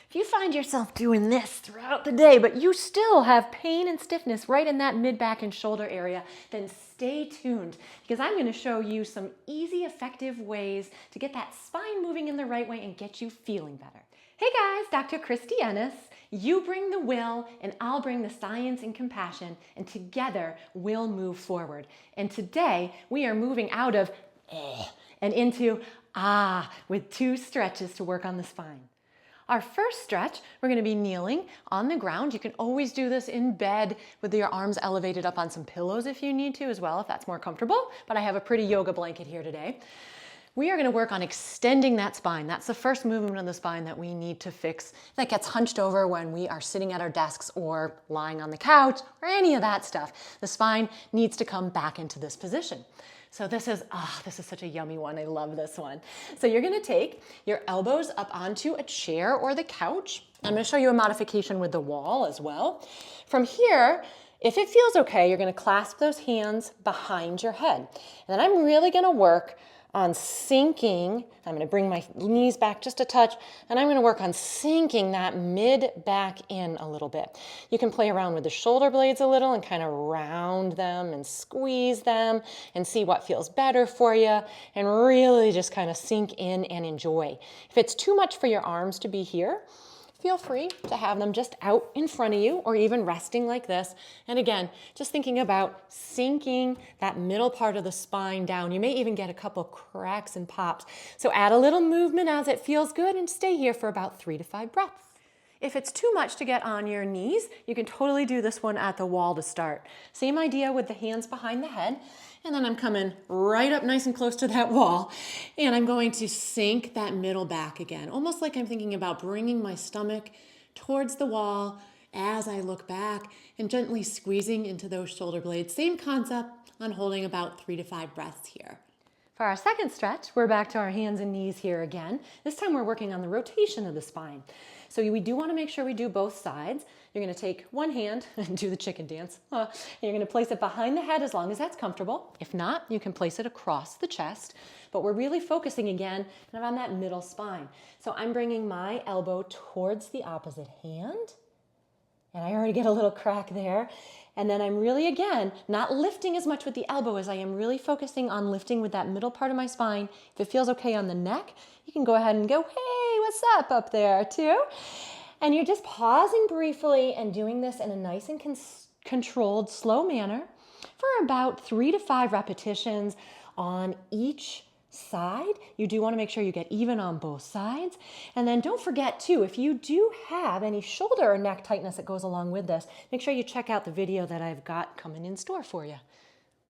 If you find yourself doing this throughout the day, but you still have pain and stiffness right in that mid-back and shoulder area, then stay tuned because I'm going to show you some easy, effective ways to get that spine moving in the right way and get you feeling better. Hey guys, Dr. Christy Ennis. You bring the will and I'll bring the science and compassion, and together we'll move forward. And today we are moving out of and into with 2 stretches to work on the spine. Our first stretch, we're going to be kneeling on the ground. You can always do this in bed with your arms elevated up on some pillows if you need to as well, if that's more comfortable. But I have a pretty yoga blanket here today. We are going to work on extending that spine. That's the first movement of the spine that we need to fix. That gets hunched over when we are sitting at our desks or lying on the couch or any of that stuff. The spine needs to come back into this position. So this is such a yummy one. I love this one. So you're going to take your elbows up onto a chair or the couch. I'm going to show you a modification with the wall as well. From here, if it feels okay, you're going to clasp those hands behind your head. And then I'm really going to work on sinking. I'm going to bring my knees back just a touch, and I'm going to work on sinking that mid back in a little bit. You can play around with the shoulder blades a little and kind of round them and squeeze them and see what feels better for you, and really just kind of sink in and enjoy. If it's too much for your arms to be here, feel free to have them just out in front of you or even resting like this. And again, just thinking about sinking that middle part of the spine down. You may even get a couple cracks and pops. So add a little movement as it feels good and stay here for about 3 to 5 breaths. If it's too much to get on your knees, you can totally do this one at the wall to start. Same idea with the hands behind the head. And then I'm coming right up nice and close to that wall. And I'm going to sink that middle back again. Almost like I'm thinking about bringing my stomach towards the wall as I look back and gently squeezing into those shoulder blades. Same concept on holding about 3 to 5 breaths here. For our second stretch, we're back to our hands and knees here again. This time we're working on the rotation of the spine. So we do want to make sure we do both sides. You're going to take one hand and do the chicken dance. And you're going to place it behind the head as long as that's comfortable. If not, you can place it across the chest. But we're really focusing again kind of on that middle spine. So I'm bringing my elbow towards the opposite hand. And I already get a little crack there. And then I'm really, again, not lifting as much with the elbow as I am really focusing on lifting with that middle part of my spine. If it feels okay on the neck, you can go ahead and go, hey, what's up there too? And you're just pausing briefly and doing this in a nice and controlled, slow manner for about 3 to 5 repetitions on each side. You do want to make sure you get even on both sides. And then don't forget too, if you do have any shoulder or neck tightness that goes along with this, make sure you check out the video that I've got coming in store for you.